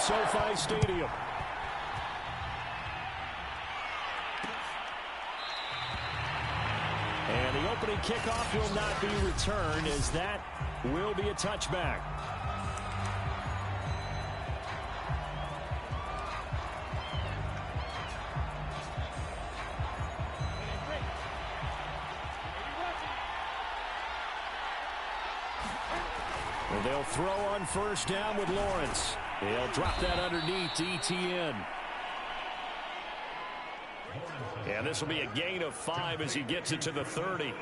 SoFi Stadium. And the opening kickoff will not be returned, as that will be a touchback. And they'll throw on first down with Lawrence. He'll drop that underneath to ETN. And this will be a gain of 5 as he gets it to the 30.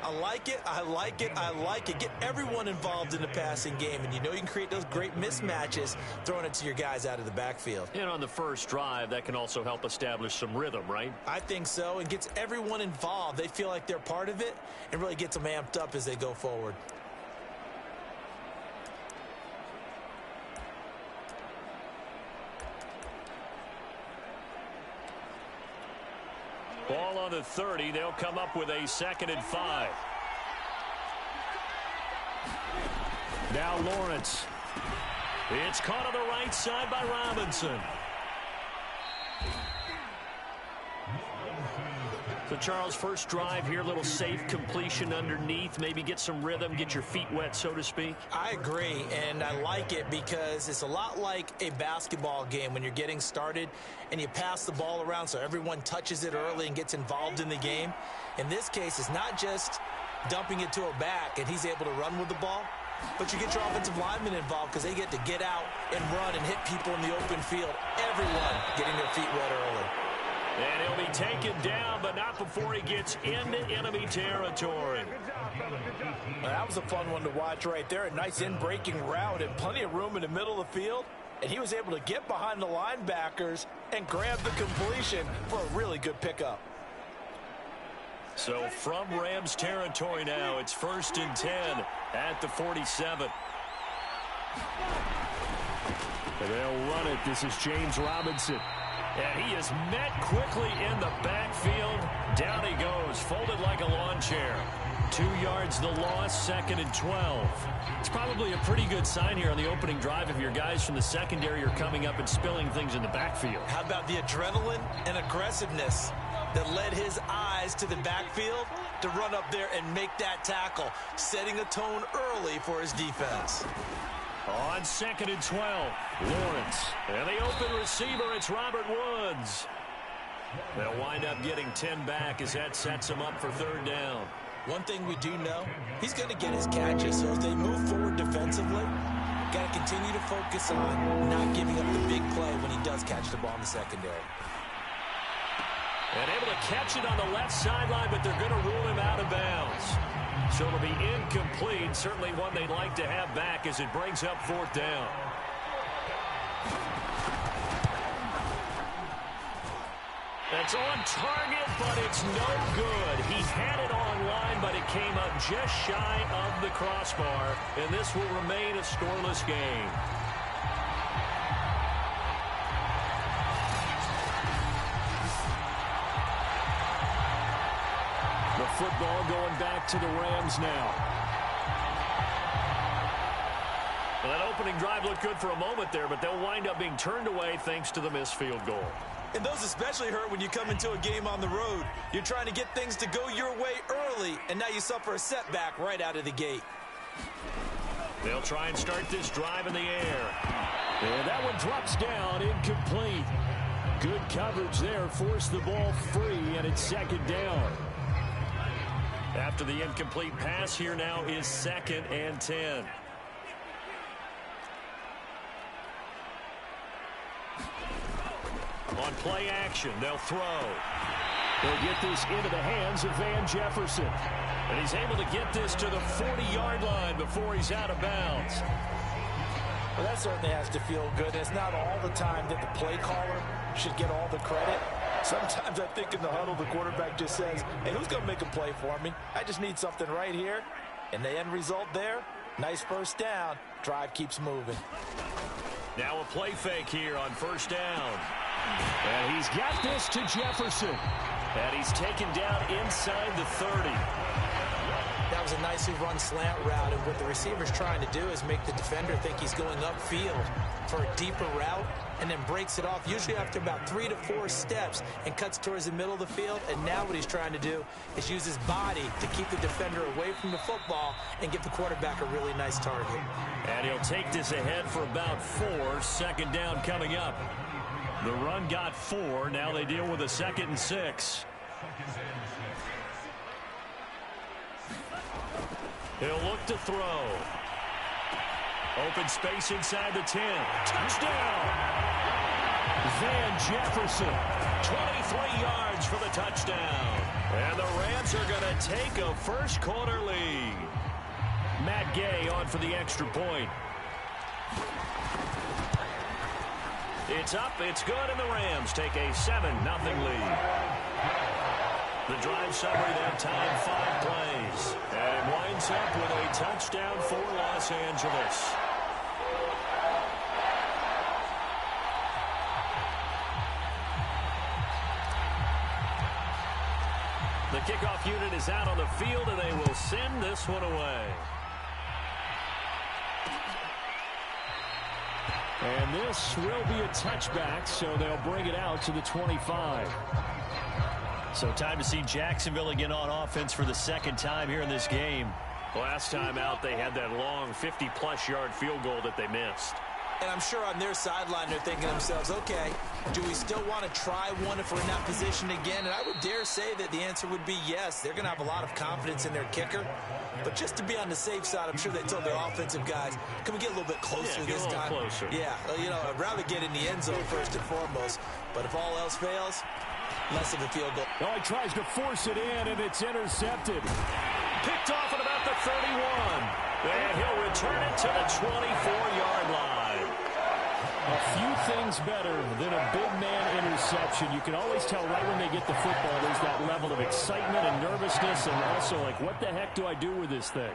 I like it, I like it, I like it. Get everyone involved in the passing game, and you know you can create those great mismatches throwing it to your guys out of the backfield. And on the first drive, that can also help establish some rhythm, right? I think so, and gets everyone involved. They feel like they're part of it and really gets them amped up as they go forward. Ball on the 30. They'll come up with a 2nd and 5. Now Lawrence. It's caught on the right side by Robinson. So, Charles, first drive here, a little safe completion underneath. Maybe get some rhythm, get your feet wet, so to speak. I agree, and I like it because it's a lot like a basketball game when you're getting started and you pass the ball around so everyone touches it early and gets involved in the game. In this case, it's not just dumping it to a back and he's able to run with the ball, but you get your offensive linemen involved because they get to get out and run and hit people in the open field. Everyone getting their feet wet early. And he'll be taken down, but not before he gets into enemy territory. That was a fun one to watch right there. A nice in-breaking route and plenty of room in the middle of the field. And he was able to get behind the linebackers and grab the completion for a really good pickup. So from Rams territory now, it's 1st and 10 at the 47. And they'll run it. This is James Robinson. And he is met quickly in the backfield. Down he goes, folded like a lawn chair. 2 yards the loss, 2nd and 12. It's probably a pretty good sign here on the opening drive if your guys from the secondary are coming up and spilling things in the backfield. How about the adrenaline and aggressiveness that led his eyes to the backfield to run up there and make that tackle, setting a tone early for his defense. On 2nd and 12, Lawrence. And the open receiver, it's Robert Woods. They'll wind up getting 10 back as that sets him up for 3rd down. One thing we do know, he's going to get his catches, so as they move forward defensively, got to continue to focus on not giving up the big play when he does catch the ball in the secondary. And able to catch it on the left sideline, but they're going to rule him out of bounds. So it'll be incomplete. Certainly one they'd like to have back as it brings up 4th down. That's on target, but it's no good. He had it online, but it came up just shy of the crossbar, and this will remain a scoreless game. The football going back to the Rams now. Well, that opening drive looked good for a moment there, but they'll wind up being turned away thanks to the missed field goal. And those especially hurt when you come into a game on the road. You're trying to get things to go your way early, and now you suffer a setback right out of the gate. They'll try and start this drive in the air. And that one drops down, incomplete. Good coverage there, forced the ball free, and it's 2nd down. After the incomplete pass, here now is 2nd and 10. On play action, they'll throw. They'll get this into the hands of Van Jefferson. And he's able to get this to the 40-yard line before he's out of bounds. Well, that certainly has to feel good. It's not all the time that the play caller should get all the credit. Sometimes I think in the huddle, the quarterback just says, hey, who's going to make a play for me? I just need something right here. And the end result there, nice 1st down. Drive keeps moving. Now a play fake here on 1st down. And he's got this to Jefferson. And he's taken down inside the 30. That was a nicely run slant route, and what the receiver's trying to do is make the defender think he's going upfield for a deeper route, and then breaks it off, usually after about 3 to 4 steps, and cuts towards the middle of the field. And now what he's trying to do is use his body to keep the defender away from the football and give the quarterback a really nice target. And he'll take this ahead for about 4. Second down coming up. The run got 4. Now they deal with a 2nd and 6. He'll look to throw. Open space inside the 10. Touchdown! Van Jefferson, 23 yards for the touchdown. And the Rams are going to take a first-quarter lead. Matt Gay on for the extra point. It's up, it's good, and the Rams take a 7-0 lead. The drive summary that time, 5 plays. And winds up with a touchdown for Los Angeles. The kickoff unit is out on the field, and they will send this one away. And this will be a touchback, so they'll bring it out to the 25. So time to see Jacksonville again on offense for the 2nd time here in this game. Last time out, they had that long 50-plus yard field goal that they missed. And I'm sure on their sideline they're thinking to themselves, okay, do we still want to try one if we're in that position again? And I would dare say that the answer would be yes. They're going to have a lot of confidence in their kicker. But just to be on the safe side, I'm sure they told their offensive guys, can we get a little bit closer this time? Closer. Yeah, you know, I'd rather get in the end zone first and foremost. But if all else fails, less of a field goal. Oh, he tries to force it in, and it's intercepted. Picked off at about the 31. And he'll return it to the 24-yard line. A few things better than a big man interception. You can always tell right when they get the football, there's that level of excitement and nervousness, and also like, what the heck do I do with this thing?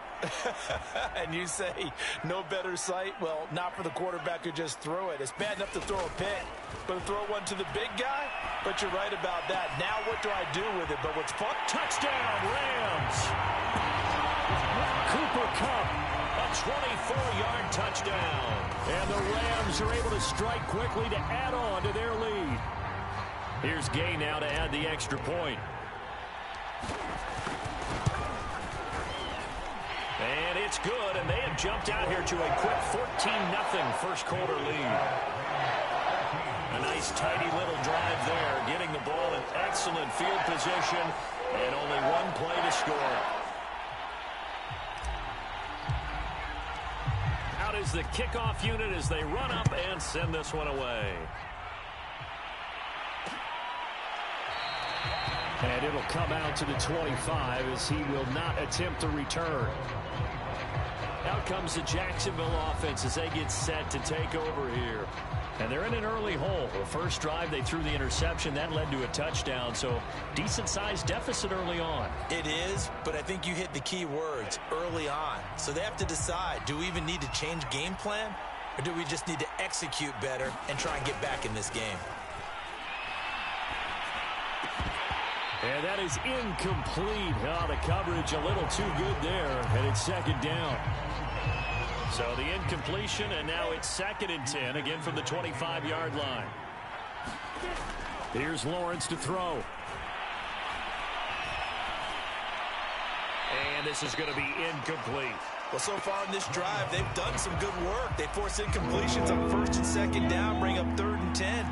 And you say no better sight? Well, not for the quarterback who just threw it. It's bad enough to throw a pick, but to throw one to the big guy? But you're right about that. Now what do I do with it? But what's fun? Touchdown, Rams! Cooper Kupp, a 24-yard touchdown. And the Rams are able to strike quickly to add on to their lead. Here's Gay now to add the extra point. And it's good, and they have jumped out here to a quick 14-0 first-quarter lead. A nice, tidy little drive there, getting the ball in excellent field position, and only one play to score. Out is the kickoff unit as they run up and send this one away. And it'll come out to the 25 as he will not attempt to return. Out comes the Jacksonville offense as they get set to take over here. And they're in an early hole. The first drive, they threw the interception. That led to a touchdown, so decent-sized deficit early on. It is, but I think you hit the key words, early on. So they have to decide, do we even need to change game plan, or do we just need to execute better and try and get back in this game? And that is incomplete. Oh, the coverage a little too good there, and it's 2nd down. So the incompletion, and now it's 2nd and 10, again from the 25-yard line. Here's Lawrence to throw. And this is going to be incomplete. Well, so far in this drive, they've done some good work. They force incompletions on 1st and 2nd down, bring up 3rd and 10.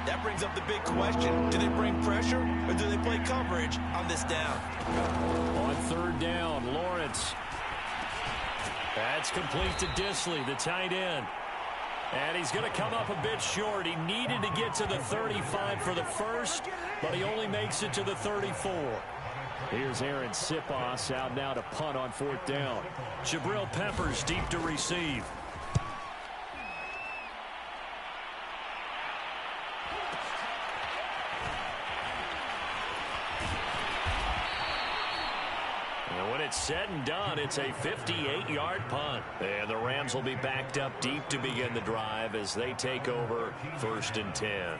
That brings up the big question. Do they bring pressure, or do they play coverage on this down? On 3rd down, Lawrence. That's complete to Disley, the tight end. And he's going to come up a bit short. He needed to get to the 35 for the first, but he only makes it to the 34. Here's Aaron Sipos out now to punt on 4th down. Jabril Peppers deep to receive. It's said and done. It's a 58-yard punt. And the Rams will be backed up deep to begin the drive as they take over 1st and 10.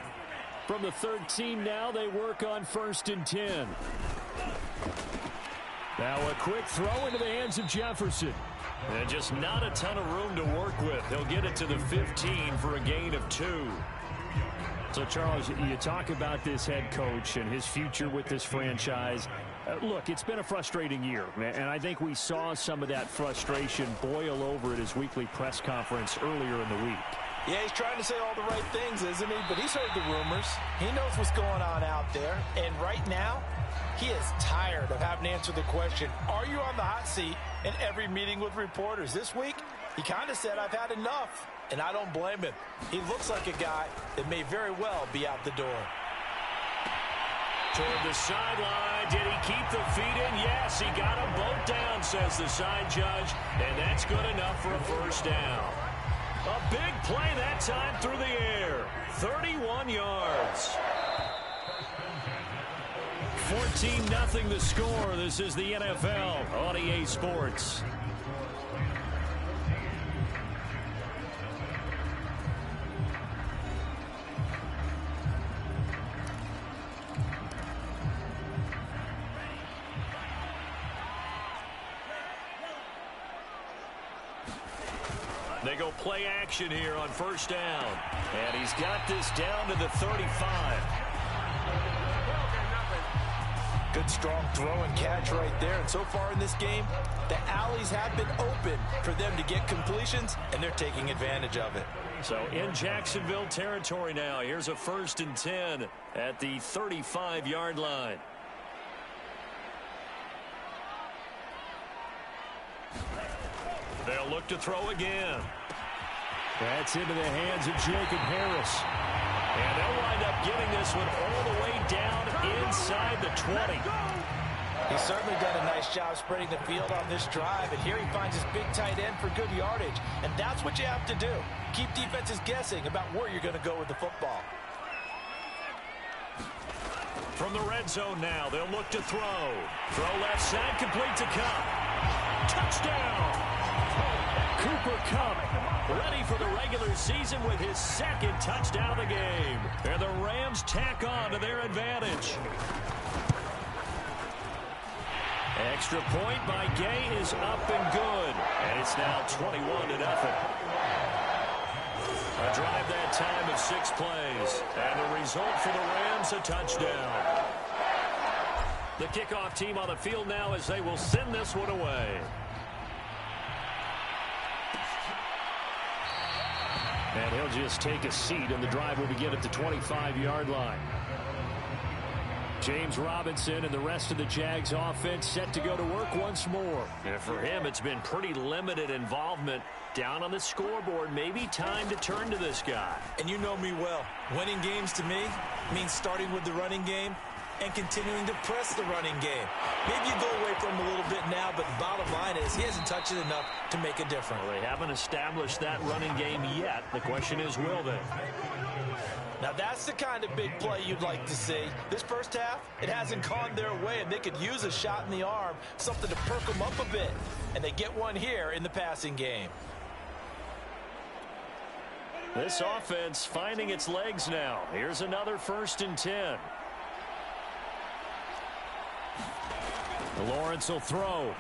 From the 13 now, they work on 1st and 10. Now a quick throw into the hands of Jefferson. And just not a ton of room to work with. He'll get it to the 15 for a gain of 2. So, Charles, you talk about this head coach and his future with this franchise. Look, it's been a frustrating year, and I think we saw some of that frustration boil over at his weekly press conference earlier in the week. Yeah, he's trying to say all the right things, isn't he? But he's heard the rumors. He knows what's going on out there. And right now, he is tired of having to answer the question, are you on the hot seat, in every meeting with reporters. This week, he kind of said, I've had enough. And I don't blame him. He looks like a guy that may very well be out the door. Toward the sideline. Did he keep the feet in? Yes, he got them both down, says the side judge. And that's good enough for a first down. A big play that time through the air. 31 yards. 14-0 the score. This is the NFL on EA Sports. They go play action here on first down. And he's got this down to the 35. Good strong throw and catch right there. And so far in this game, the alleys have been open for them to get completions, and they're taking advantage of it. So in Jacksonville territory now. Here's a 1st and 10 at the 35-yard line. They'll look to throw again. That's into the hands of Jacob Harris. And they'll wind up getting this one all the way down inside the 20. He's certainly done a nice job spreading the field on this drive. And here he finds his big tight end for good yardage. And that's what you have to do. Keep defenses guessing about where you're going to go with the football. From the red zone now, they'll look to throw. Throw left side, complete to Cup. Touchdown! Cooper Kupp ready for the regular season with his 2nd touchdown of the game. And the Rams tack on to their advantage. Extra point by Gay is up and good. And it's now 21-0. A drive that time of 6 plays. And the result for the Rams, a touchdown. The kickoff team on the field now as they will send this one away. And he'll just take a seat, and the drive will begin at the 25-yard line. James Robinson and the rest of the Jags offense set to go to work once more. And for him, it's been pretty limited involvement down on the scoreboard. Maybe time to turn to this guy. And you know me well. Winning games to me means starting with the running game and continuing to press the running game. Maybe you go away from him a little bit now, but the bottom line is he hasn't touched it enough to make a difference. Well, they haven't established that running game yet. The question is, will they? Now, that's the kind of big play you'd like to see. This first half, it hasn't gone their way, and they could use a shot in the arm, something to perk them up a bit. And they get one here in the passing game. This offense finding its legs now. Here's another 1st and 10. Lawrence will throw.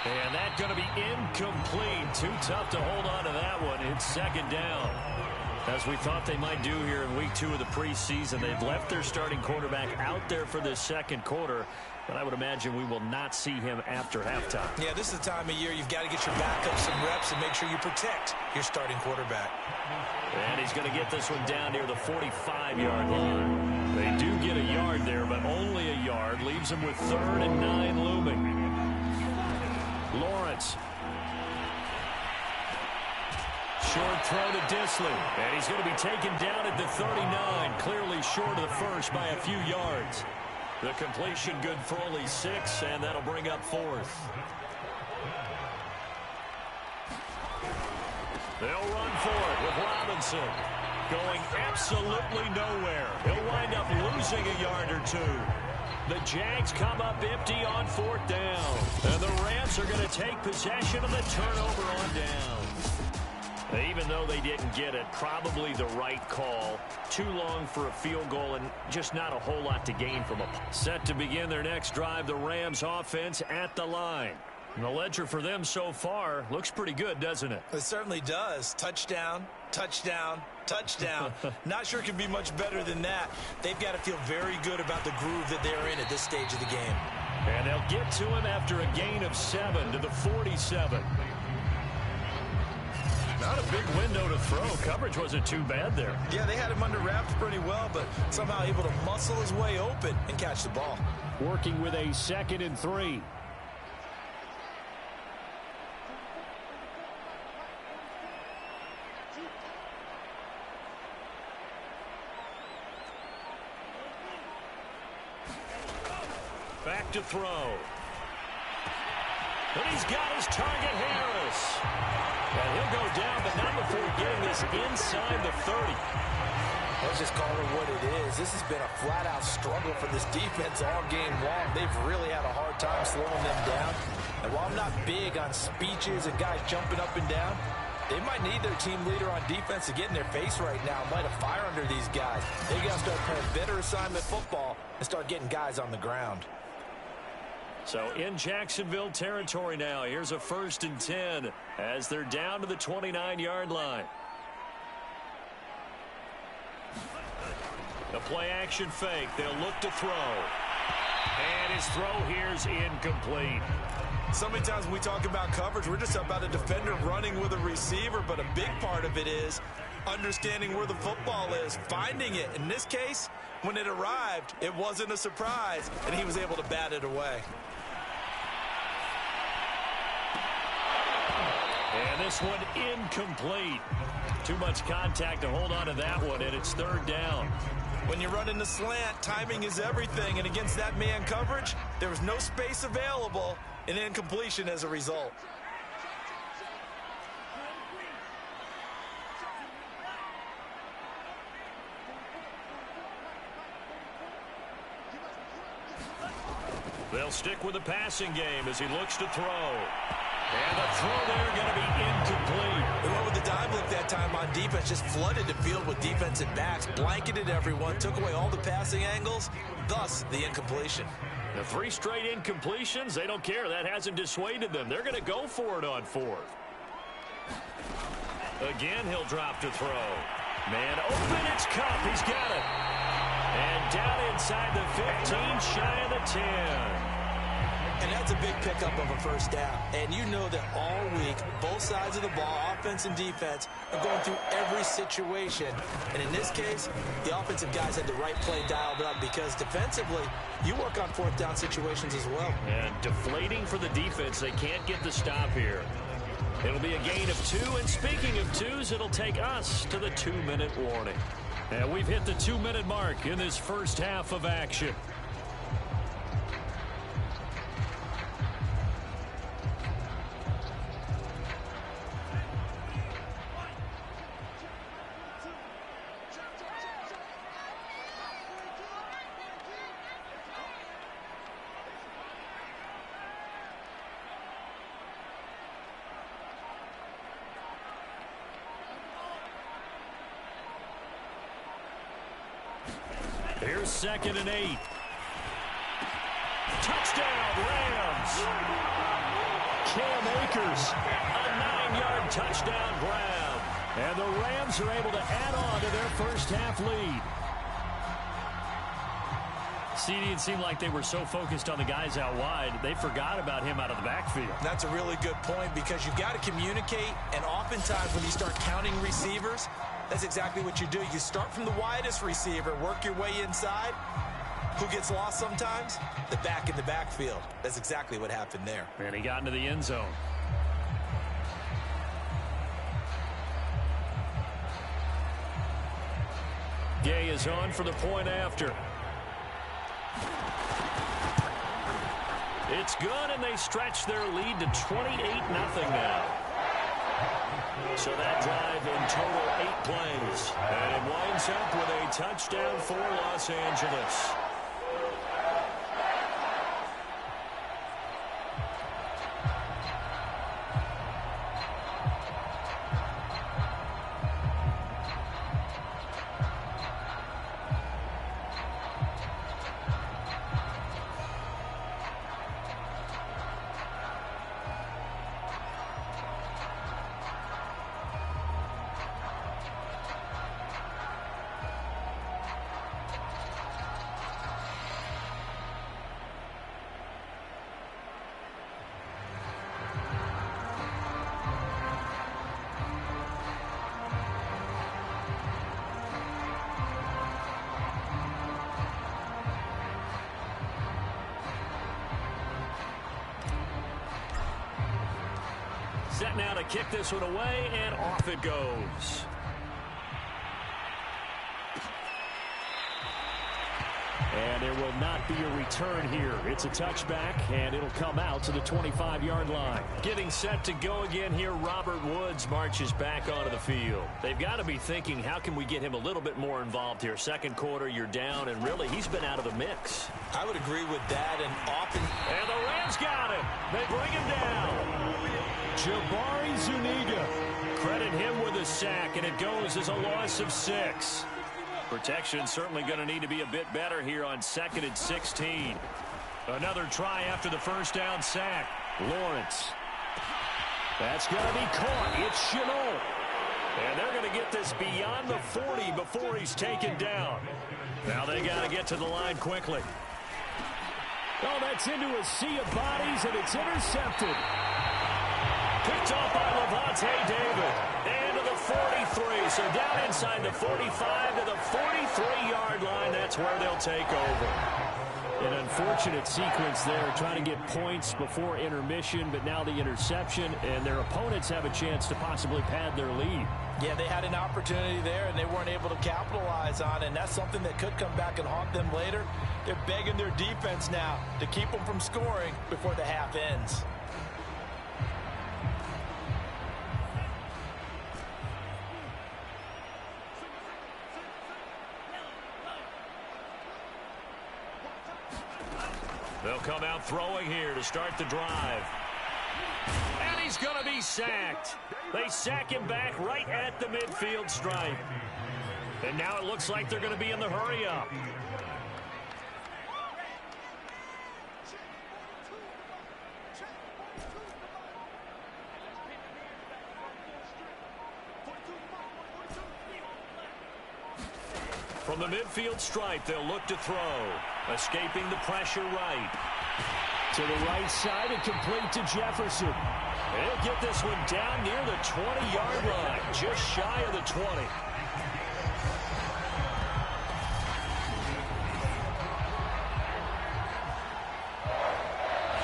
And that's going to be incomplete. Too tough to hold on to that one. It's 2nd down. As we thought they might do here in week 2 of the preseason, they've left their starting quarterback out there for this 2nd quarter. But I would imagine we will not see him after halftime. Yeah, this is the time of year you've got to get your backup some reps and make sure you protect your starting quarterback. And he's going to get this one down near the 45-yard line. They do get a yard there, but only a yard. Leaves him with 3rd and 9 looming. Lawrence. Short throw to Disley. And he's going to be taken down at the 39. Clearly short of the first by a few yards. The completion good for only 6, and that'll bring up 4th. They'll run for it with Robinson. Going absolutely nowhere. He'll wind up losing a yard or 2. The Jags come up empty on 4th down. And the Rams are going to take possession of the turnover on down. Even though they didn't get it, probably the right call. Too long for a field goal and just not a whole lot to gain from a set to begin their next drive. The Rams offense at the line. And the ledger for them so far looks pretty good, doesn't it? It certainly does. Touchdown, touchdown, touchdown. Not sure it can be much better than that. They've got to feel very good about the groove that they're in at this stage of the game. And they'll get to him after a gain of 7 to the 47. Not a big window to throw. Coverage wasn't too bad there. Yeah, they had him under wraps pretty well, but somehow able to muscle his way open and catch the ball. Working with a 2nd and 3. Back to throw. And he's got his target, Harris. And he'll go down, but not before getting this inside the 30. Let's just call it what it is. This has been a flat-out struggle for this defense all game long. They've really had a hard time slowing them down. And while I'm not big on speeches and guys jumping up and down, they might need their team leader on defense to get in their face right now, light a fire under these guys. They got to start playing better assignment football and start getting guys on the ground. So in Jacksonville territory now. Here's a 1st and 10 as they're down to the 29-yard line. The play action fake. They'll look to throw. And his throw here's incomplete. So many times when we talk about coverage, we're just about a defender running with a receiver, but a big part of it is understanding where the football is, finding it. In this case, when it arrived, it wasn't a surprise, and he was able to bat it away. And this one incomplete. Too much contact to hold on to that one, and it's 3rd down. When you're running the slant, timing is everything, and against that man coverage, there was no space available, and incompletion as a result. They'll stick with the passing game as he looks to throw. And the throw there going to be incomplete. They went with the dive look that time on defense, just flooded the field with defensive backs, blanketed everyone, took away all the passing angles, thus the incompletion. The 3 straight incompletions, they don't care. That hasn't dissuaded them. They're going to go for it on 4th. Again, he'll drop to throw. Man open, it's Cup. He's got it. And down inside the 15, shy of the 10. And that's a big pickup of a 1st down. And you know that all week, both sides of the ball, offense and defense, are going through every situation. And in this case, the offensive guys had the right play dialed up because defensively, you work on 4th down situations as well. And deflating for the defense. They can't get the stop here. It'll be a gain of 2. And speaking of 2s, it'll take us to the 2-minute warning. And we've hit the 2-minute mark in this first half of action. Here's 2nd and 8. Touchdown, Rams. Cam Akers, a 9-yard touchdown grab. And the Rams are able to add on to their first half lead. CD, it seemed like they were so focused on the guys out wide, they forgot about him out of the backfield. That's a really good point because you've got to communicate, and oftentimes when you start counting receivers, that's exactly what you do. You start from the widest receiver, work your way inside. Who gets lost sometimes? The back in the backfield. That's exactly what happened there. And he got into the end zone. Gay is on for the point after. It's good, and they stretch their lead to 28-0 now. So that drive in total 8 plays. And it winds up with a touchdown for Los Angeles. set now to kick this one away, and off it goes. And there will not be a return here. It's a touchback, and it'll come out to the 25-yard line. Getting set to go again here, Robert Woods marches back onto the field. They've got to be thinking, how can we get him a little bit more involved here? Second quarter, you're down, and really, he's been out of the mix. I would agree with that, and often... And the Rams got him. They bring him down. Jabari Zuniga. Credit him with a sack, and it goes as a loss of 6. Protection certainly going to need to be a bit better here on 2nd and 16. Another try after the first down sack. Lawrence. That's going to be caught. It's Chenault. And they're going to get this beyond the 40 before he's taken down. Now they got to get to the line quickly. Oh, that's into a sea of bodies, and it's intercepted. Picked off by Levante David. And to the 43. So down inside the 45 to the 43-yard line. That's where they'll take over. An unfortunate sequence there, trying to get points before intermission, but now the interception, and their opponents have a chance to possibly pad their lead. Yeah, they had an opportunity there, and they weren't able to capitalize on it, and that's something that could come back and haunt them later. They're begging their defense now to keep them from scoring before the half ends. They'll come out throwing here to start the drive. And he's going to be sacked. They sack him back right at the midfield stripe. And now it looks like they're going to be in the hurry up. From the midfield stripe, they'll look to throw. Escaping the pressure right. To the right side and complete to Jefferson. They'll get this one down near the 20-yard line. Just shy of the 20.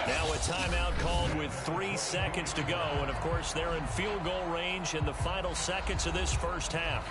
Now a timeout called with 3 seconds to go. And, of course, they're in field goal range in the final seconds of this first half.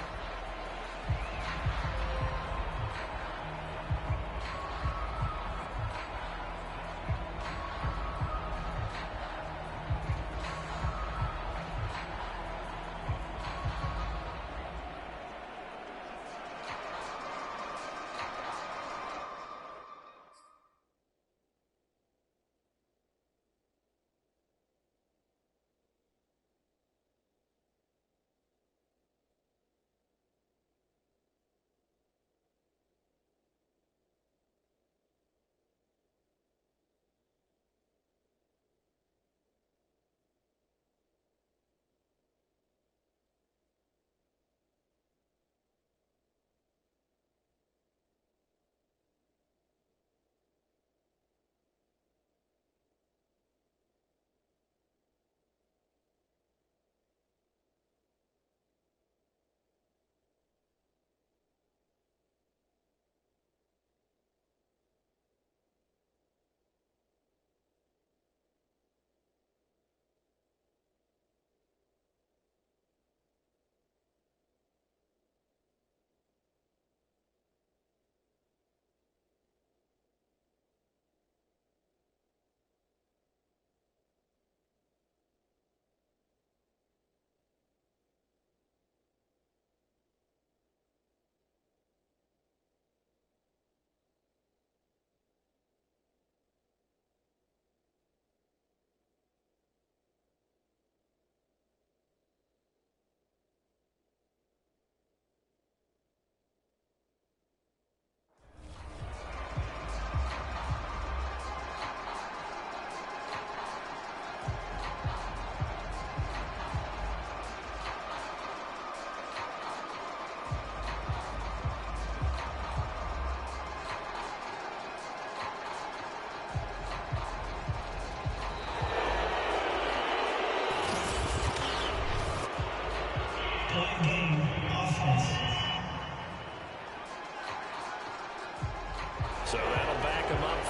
So that'll back him up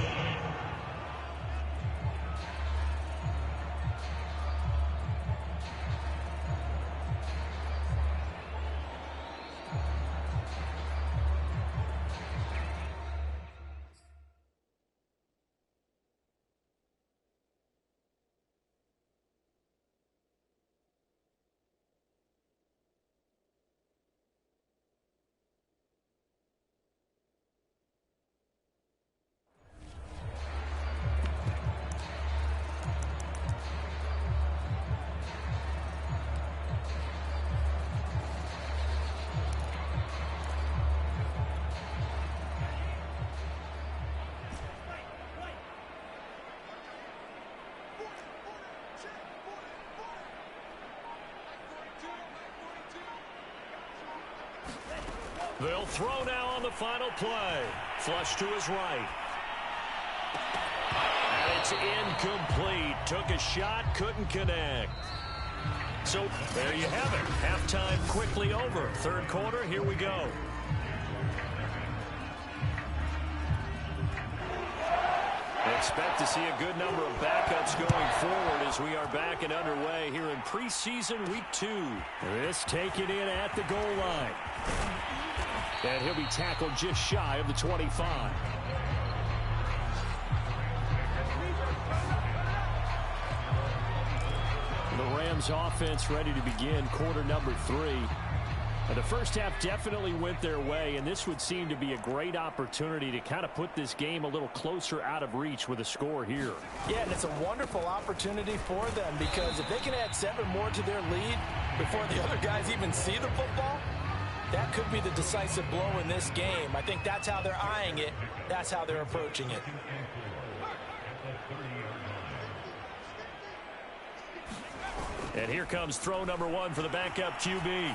5. They'll throw now on the final play. Flush to his right. And it's incomplete. Took a shot, couldn't connect. So there you have it. Halftime quickly over. Third quarter, here we go. Expect to see a good number of backups going forward as we are back and underway here in preseason week 2. This taken in at the goal line. And he'll be tackled just shy of the 25. The Rams offense ready to begin quarter number 3. The first half definitely went their way, and this would seem to be a great opportunity to kind of put this game a little closer out of reach with a score here. Yeah, and it's a wonderful opportunity for them because if they can add 7 more to their lead before the other guys even see the football, that could be the decisive blow in this game. I think that's how they're eyeing it. That's how they're approaching it. And here comes throw number 1 for the backup QB.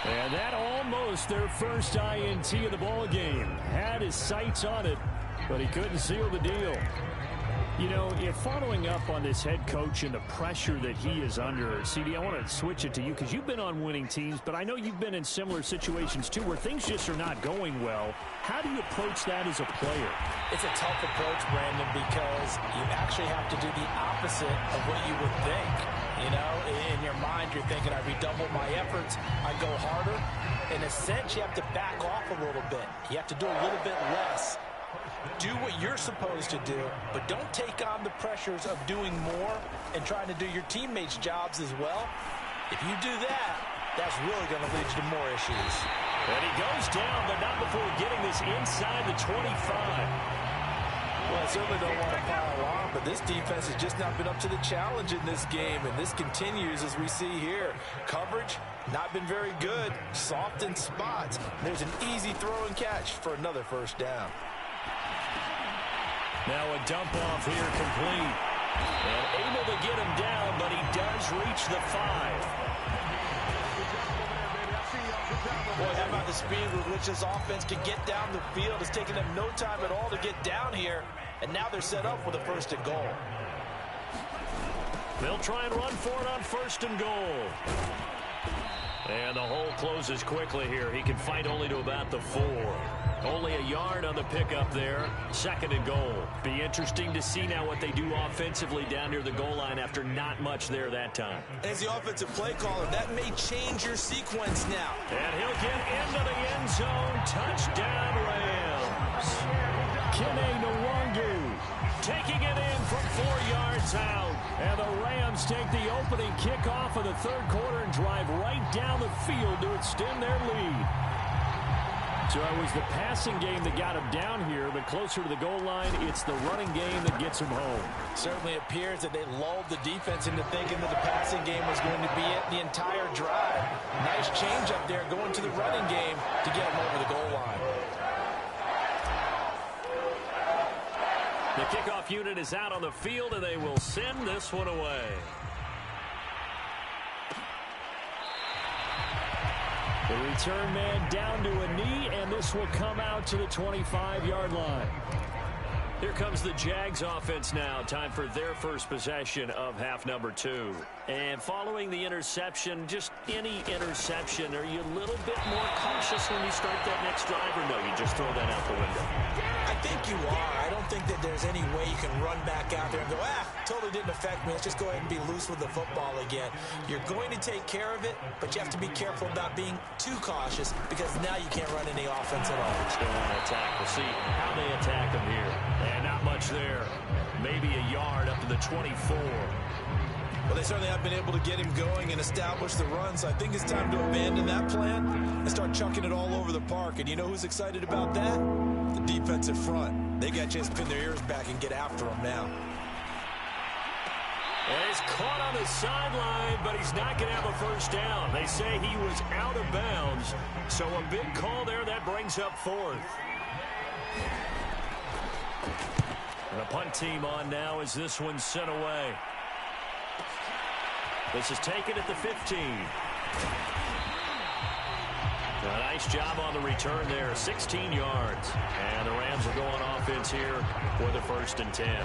And that almost their first INT of the ball game. Had his sights on it, but he couldn't seal the deal. You know, if following up on this head coach and the pressure that he is under, CD, I want to switch it to you because you've been on winning teams, but I know you've been in similar situations too where things just are not going well. How do you approach that as a player? It's a tough approach, Brandon, because you actually have to do the opposite of what you would think. You know, in your mind, you're thinking, I redouble my efforts, I go harder. In a sense, you have to back off a little bit. You have to do a little bit less. Do what you're supposed to do, but don't take on the pressures of doing more and trying to do your teammates' jobs as well. If you do that, that's really going to lead you to more issues. And he goes down, but not before getting this inside the 25. Well, I certainly don't want to pile on, but this defense has just not been up to the challenge in this game, and this continues as we see here. Coverage, not been very good. Soft in spots. There's an easy throw and catch for another first down. Now a dump off here complete. And able to get him down, but he does reach the 5. Boy, how about the speed with which this offense can get down the field? It's taken them no time at all to get down here, and now they're set up with a 1st and goal. They'll try and run for it on 1st and goal. And the hole closes quickly here. He can fight only to about the 4. Only a yard on the pickup there. 2nd and goal. Be interesting to see now what they do offensively down near the goal line after not much there that time. As the offensive play caller, that may change your sequence now. And he'll get into the end zone. Touchdown, Rams. Kene Nwangu taking it in from 4 yards out. And the Rams take the opening kickoff of the 3rd quarter and drive right down the field to extend their lead. So it was the passing game that got him down here, but closer to the goal line, it's the running game that gets him home. Certainly appears that they lulled the defense into thinking that the passing game was going to be it the entire drive. Nice change up there going to the running game to get him over the goal line. The kickoff unit is out on the field, and they will send this one away. The return man down to a knee, and this will come out to the 25-yard line. Here comes the Jags offense now. Time for their first possession of half number 2. And following the interception, just any interception, are you a little bit more cautious when you start that next drive, or no, you just throw that out the window? I think you are. I don't think that there's any way you can run back out there and go, totally didn't affect me. Let's just go ahead and be loose with the football again. You're going to take care of it, but you have to be careful about being too cautious because now you can't run any offense at all. Still on attack. We'll see how they attack him here. And not much there. Maybe a yard up to the 24. Well, they certainly have been able to get him going and establish the run, so I think it's time to abandon that plan and start chucking it all over the park. And you know who's excited about that? The defensive front. They got a chance to pin their ears back and get after him now. And he's caught on the sideline, but he's not going to have a first down. They say he was out of bounds, so a big call there. That brings up 4th. And the punt team on now as this one's sent away. This is taken at the 15. A nice job on the return there, 16 yards. And the Rams are going offense here for the 1st and 10.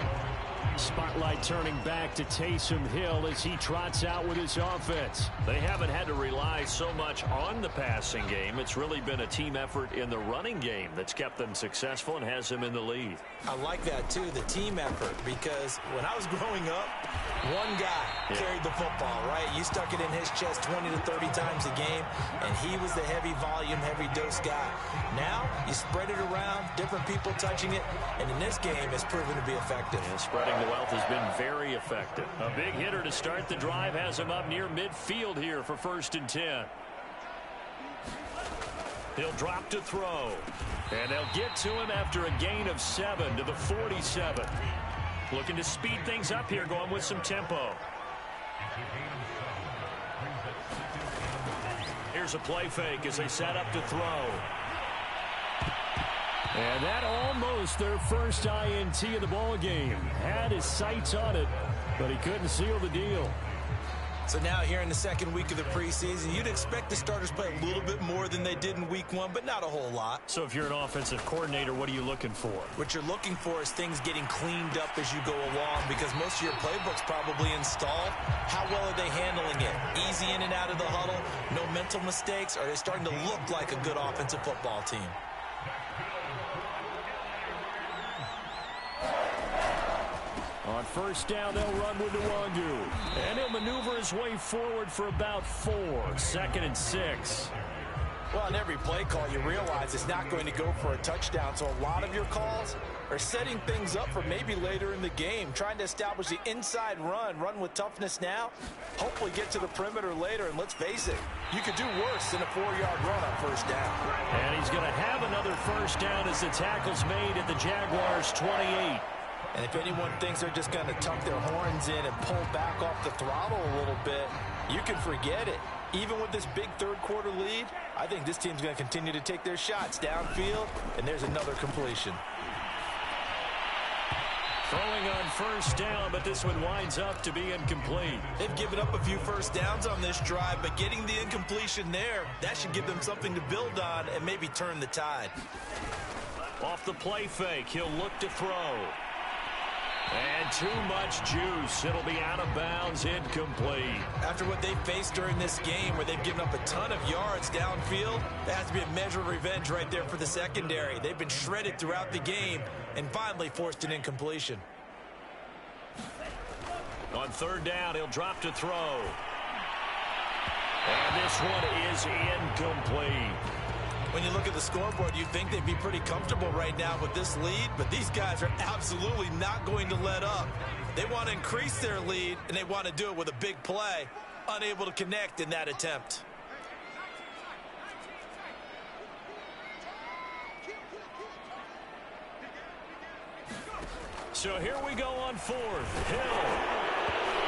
Spotlight turning back to Taysom Hill as he trots out with his offense. They haven't had to rely so much on the passing game. It's really been a team effort in the running game that's kept them successful and has them in the lead. I like that, too, the team effort, because when I was growing up, one guy carried the football, right? You stuck it in his chest 20 to 30 times a game, and he was the heavy volume, heavy dose guy. Now, you spread it around, different people touching it, and in this game, it's proven to be effective. And spreading the wealth has been very effective. A big hitter to start the drive has him up near midfield here for 1st and 10. He'll drop to throw. And they'll get to him after a gain of 7 to the 47. Looking to speed things up here, going with some tempo. Here's a play fake as they set up to throw. And that almost their first INT of the ball game. Had his sights on it, but he couldn't seal the deal. So now here in the 2nd week of the preseason, you'd expect the starters play a little bit more than they did in week 1, but not a whole lot. So if you're an offensive coordinator, what are you looking for? What you're looking for is things getting cleaned up as you go along, because most of your playbook's probably installed. How well are they handling it? Easy in and out of the huddle, no mental mistakes? Are they starting to look like a good offensive football team? On 1st down, they'll run with Nwangu. And he'll maneuver his way forward for about 4. 2nd and 6. Well, on every play call, you realize it's not going to go for a touchdown. So a lot of your calls are setting things up for maybe later in the game, trying to establish the inside run with toughness now, hopefully get to the perimeter later. And let's face it, you could do worse than a 4-yard run on 1st down. And he's going to have another 1st down as the tackle's made at the Jaguars' 28. And if anyone thinks they're just going to tuck their horns in and pull back off the throttle a little bit, you can forget it. Even with this big 3rd quarter lead, I think this team's going to continue to take their shots downfield, and there's another completion. Throwing on 1st down, but this one winds up to be incomplete. They've given up a few 1st downs on this drive, but getting the incompletion there, that should give them something to build on and maybe turn the tide. Off the play fake, he'll look to throw. And too much juice. It'll be out of bounds, incomplete. After what they faced during this game where they've given up a ton of yards downfield, that has to be a measure of revenge right there for the secondary. They've been shredded throughout the game and finally forced an incompletion. On 3rd down, he'll drop to throw. And this one is incomplete. When you look at the scoreboard, you'd think they'd be pretty comfortable right now with this lead, but these guys are absolutely not going to let up. They want to increase their lead, and they want to do it with a big play, unable to connect in that attempt. So here we go on 4th. Hill.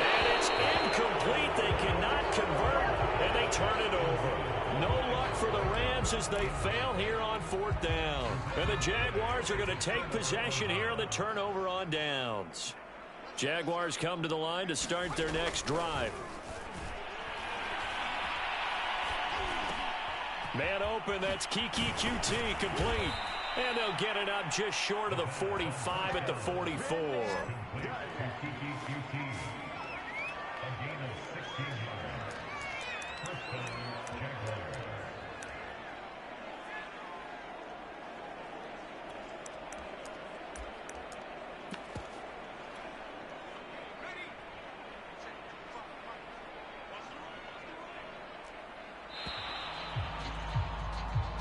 And it's incomplete. They cannot convert, and they turn it over. No luck for the Rams as they fail here on 4th down. And the Jaguars are going to take possession here on the turnover on downs. Jaguars come to the line to start their next drive. Man open, that's Kiki QT complete. And they'll get it up just short of the 45 at the 44.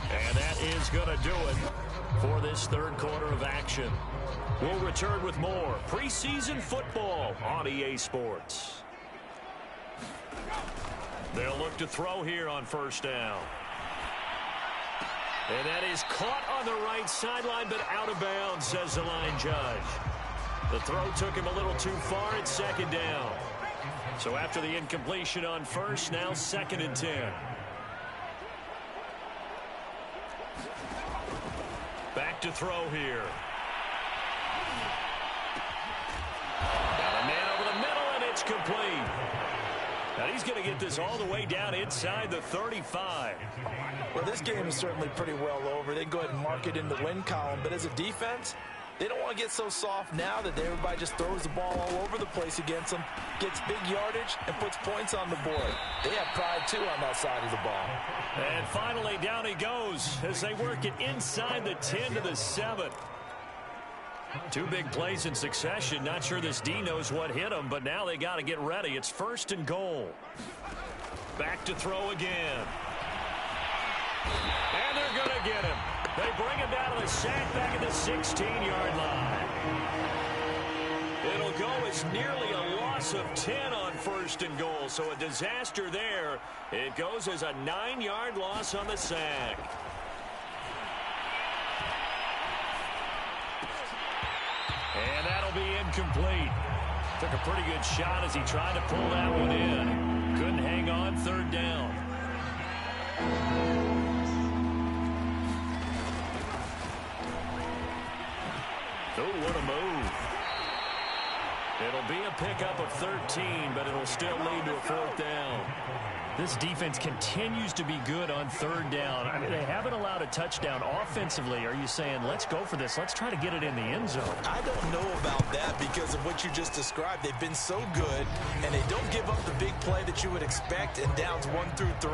And that is going to do it for this 3rd quarter of action. We'll return with more preseason football on EA Sports. They'll look to throw here on 1st down. And that is caught on the right sideline, but out of bounds, says the line judge. The throw took him a little too far at 2nd down. So after the incompletion on 1st, now 2nd and 10. Back to throw here. Got a man over the middle, and it's complete. And he's going to get this all the way down inside the 35. Well, this game is certainly pretty well over. They can go ahead and mark it in the win column. But as a defense, they don't want to get so soft now that everybody just throws the ball all over the place against them, gets big yardage, and puts points on the board. They have pride, too, on that side of the ball. And finally, down he goes as they work it inside the 10 to the 7. Two big plays in succession. Not sure this D knows what hit him, but now they got to get ready. It's 1st and goal. Back to throw again. And they're going to get him. They bring him down to the sack back at the 16-yard line. It'll go as nearly a loss of 10 on 1st and goal, so a disaster there. It goes as a 9-yard loss on the sack. And that'll be incomplete. Took a pretty good shot as he tried to pull that one in. Couldn't hang on 3rd down. Oh, what a move. It'll be a pickup of 13, but it'll still lead to a 4th down. This defense continues to be good on 3rd down. I mean, they haven't allowed a touchdown offensively. Are you saying, let's go for this? Let's try to get it in the end zone. I don't know about that because of what you just described. They've been so good, and they don't give up the big play that you would expect in downs 1 through 3.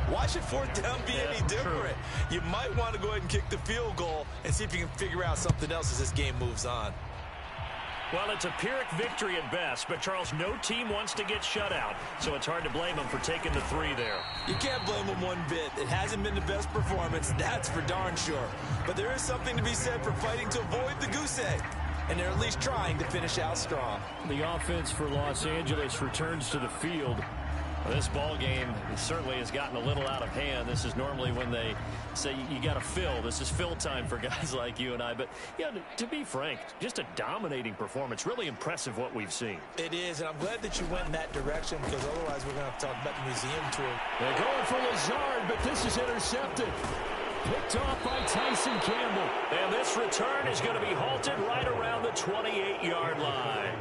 Why should 4th down be any different? True. You might want to go ahead and kick the field goal and see if you can figure out something else as this game moves on. Well, it's a Pyrrhic victory at best, but, Charles, no team wants to get shut out, so it's hard to blame them for taking the 3 there. You can't blame them one bit. It hasn't been the best performance, that's for darn sure. But there is something to be said for fighting to avoid the goose egg, and they're at least trying to finish out strong. The offense for Los Angeles returns to the field. This ball game certainly has gotten a little out of hand. This is normally when they say you got to fill. This is fill time for guys like you and I. But, yeah, to be frank, just a dominating performance. Really impressive what we've seen. It is, and I'm glad that you went in that direction because otherwise we're going to have to talk about the museum tour. They're going for Lazard, but this is intercepted. Picked off by Tyson Campbell. And this return is going to be halted right around the 28-yard line.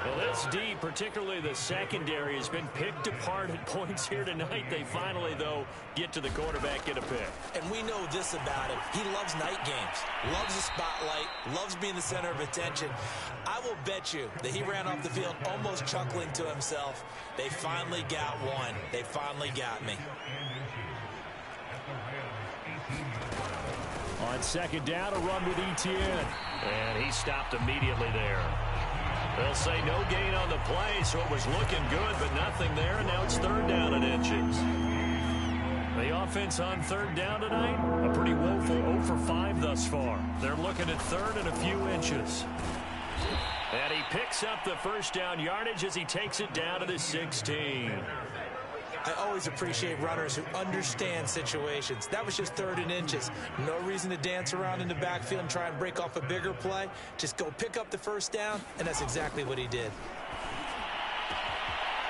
Well, this D, particularly the secondary, has been picked apart at points here tonight. They finally, though, get to the quarterback, get a pick. And we know this about him. He loves night games, loves the spotlight, loves being the center of attention. I will bet you that he ran off the field almost chuckling to himself. They finally got one. They finally got me. On 2nd down, a run with Etienne. And he stopped immediately there. They'll say no gain on the play, so it was looking good, but nothing there, and now it's 3rd down and inches. The offense on 3rd down tonight, a pretty woeful 0 for 5 thus far. They're looking at 3rd and a few inches. And he picks up the 1st down yardage as he takes it down to the 16. I always appreciate runners who understand situations. That was just 3rd and inches. No reason to dance around in the backfield and try and break off a bigger play. Just go pick up the 1st down, and that's exactly what he did.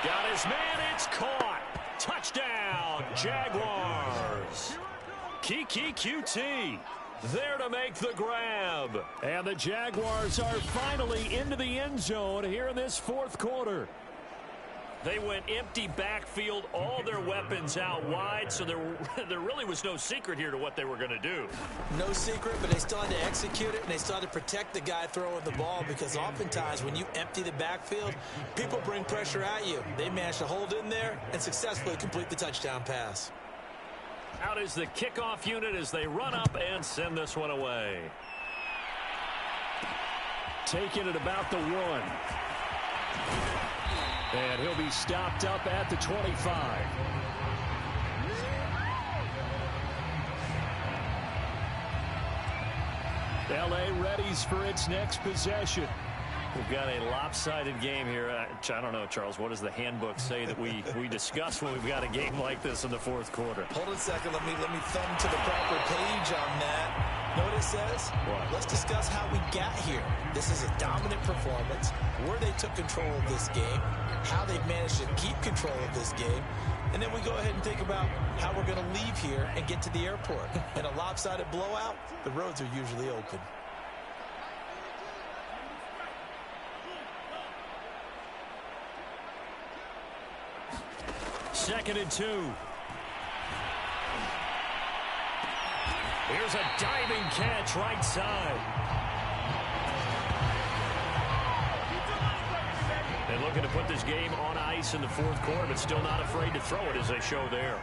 Got his man, it's caught. Touchdown, Jaguars. Kiki QT there to make the grab. And the Jaguars are finally into the end zone here in this 4th quarter. They went empty backfield, all their weapons out wide, so there really was no secret here to what they were going to do. No secret, but they still had to execute it, and they still had to protect the guy throwing the ball because oftentimes when you empty the backfield, people bring pressure at you. They managed to hold in there and successfully complete the touchdown pass. Out is the kickoff unit as they run up and send this one away. Taking it about the 1. And he'll be stopped up at the 25. L.A. readies for its next possession. We've got a lopsided game here. I don't know, Charles, what does the handbook say that we discuss when we've got a game like this in the 4th quarter? Hold on a second. Let me thumb to the proper page on that. Know what it says? What? Let's discuss how we got here. This is a dominant performance, where they took control of this game, how they've managed to keep control of this game, and then we go ahead and think about how we're going to leave here and get to the airport. In a lopsided blowout, the roads are usually open. 2nd and 2. Here's a diving catch right side. And looking to put this game on ice in the 4th quarter, but still not afraid to throw it as they show there.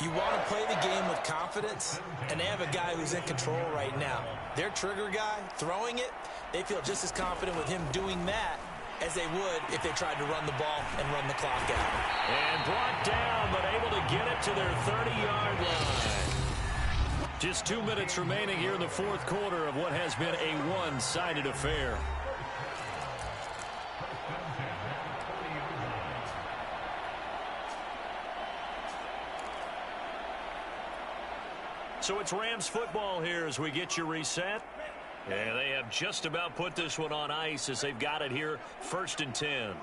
You want to play the game with confidence, and they have a guy who's in control right now. Their trigger guy, throwing it, they feel just as confident with him doing that as they would if they tried to run the ball and run the clock out. And brought down, but able to get it to their 30-yard line. Just 2 minutes remaining here in the 4th quarter of what has been a one-sided affair. So it's Rams football here as we get you reset. And they have just about put this one on ice as they've got it here, 1st and 10.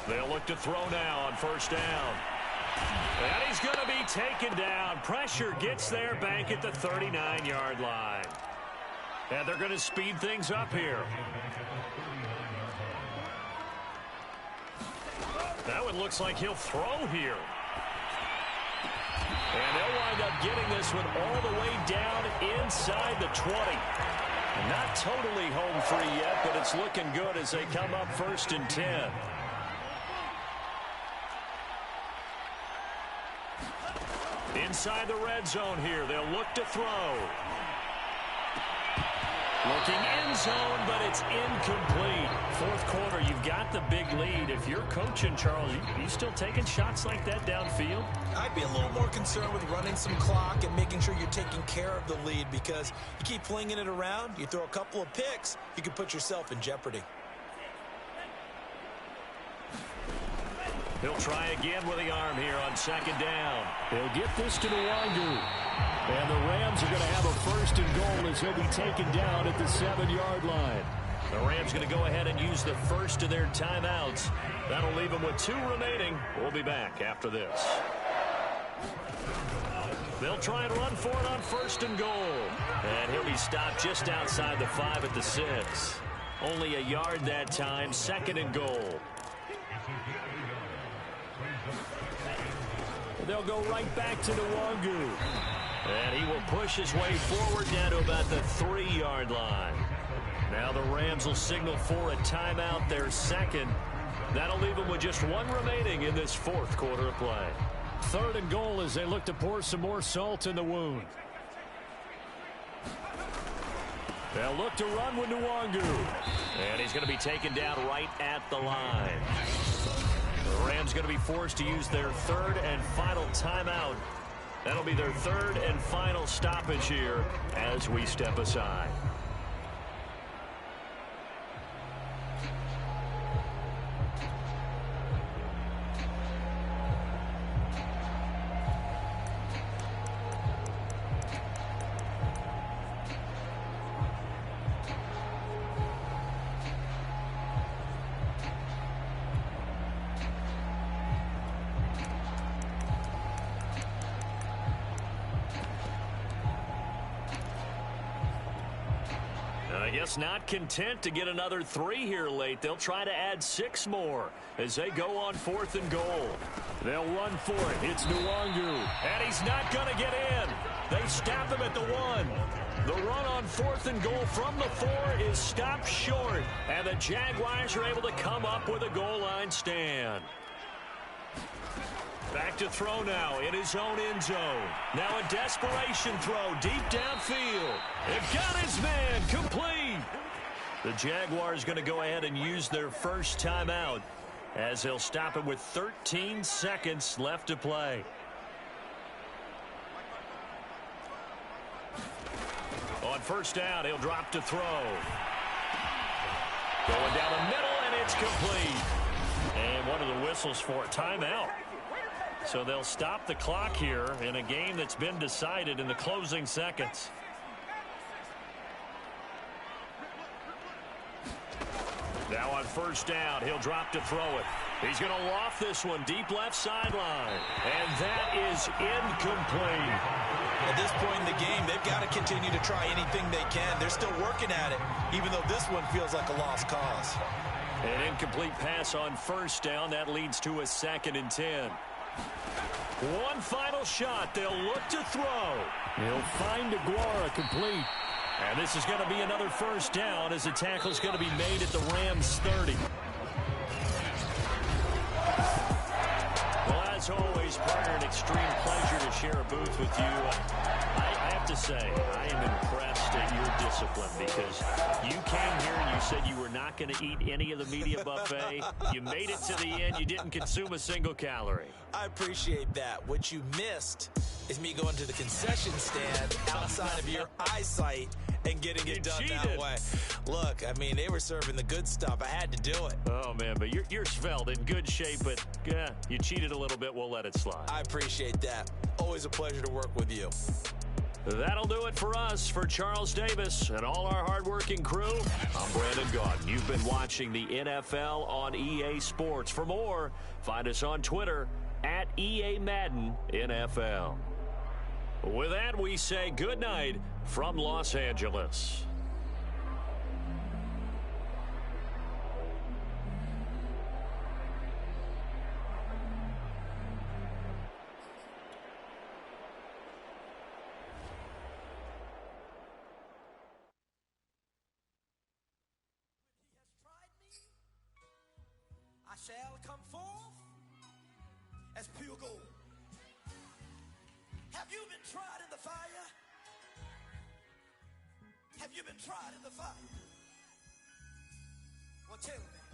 They'll look to throw now on 1st down. And he's going to be taken down. Pressure gets there back at the 39-yard line. And they're going to speed things up here. Now it looks like he'll throw here. And they'll wind up getting this one all the way down inside the 20. Not totally home free yet, but it's looking good as they come up 1st and 10. Inside the red zone here, they'll look to throw. Looking end zone, but it's incomplete. 4th quarter, you've got the big lead. If you're coaching, Charles, you still taking shots like that downfield? I'd be a little more concerned with running some clock and making sure you're taking care of the lead, because you keep flinging it around, you throw a couple of picks, you can put yourself in jeopardy. He'll try again with the arm here on 2nd down. He'll get this to Nwangu. And the Rams are going to have a 1st and goal as he'll be taken down at the 7-yard line. The Rams going to go ahead and use the first of their timeouts. That'll leave them with 2 remaining. We'll be back after this. They'll try and run for it on 1st and goal. And he'll be stopped just outside the 5 at the 6. Only a yard that time, 2nd and goal. They'll go right back to Nwangu. And he will push his way forward down to about the 3-yard line. Now the Rams will signal for a timeout, their 2nd. That'll leave them with just 1 remaining in this 4th quarter of play. 3rd and goal as they look to pour some more salt in the wound. They'll look to run with Nwangu. And he's going to be taken down right at the line. The Rams going to be forced to use their 3rd and final timeout. That'll be their 3rd and final stoppage here as we step aside. I guess not content to get another 3 here late. They'll try to add 6 more as they go on 4th and goal. They'll run for it. It's Nwangu. And he's not going to get in. They stop him at the 1. The run on 4th and goal from the 4 is stopped short. And the Jaguars are able to come up with a goal line stand. Back to throw now in his own end zone. Now a desperation throw deep downfield. They've got his man complete. The Jaguars going to go ahead and use their first timeout as they'll stop him with 13 seconds left to play. On 1st down, he'll drop to throw. Going down the middle, and it's complete. And one of the whistles for a timeout. So they'll stop the clock here in a game that's been decided in the closing seconds. Now on 1st down, he'll drop to throw it. He's going to loft this one deep left sideline. And that is incomplete. At this point in the game, they've got to continue to try anything they can. They're still working at it, even though this one feels like a lost cause. An incomplete pass on first down. That leads to a 2nd and 10. One final shot. They'll look to throw. He'll find Aguara complete. And this is going to be another first down as the tackle's going to be made at the Rams 30. Well, as always, partner, an extreme pleasure to share a booth with you. I have to say, I am impressed at your discipline because you came here and you said you were not going to eat any of the media buffet. You made it to the end. You didn't consume a single calorie. I appreciate that. What you missed is me going to the concession stand outside of your eyesight and getting it done that way. Look, I mean, they were serving the good stuff. I had to do it. Oh, man, but you're svelte, in good shape, but you cheated a little bit. We'll let it slide. I appreciate that. Always a pleasure to work with you. That'll do it for us. For Charles Davis and all our hardworking crew, I'm Brandon Gaudin. You've been watching the NFL on EA Sports. For more, find us on Twitter at EA Madden NFL. With that, we say good night from Los Angeles. Shall come forth as pure gold. Have you been tried in the fire? Have you been tried in the fire? Well, tell me.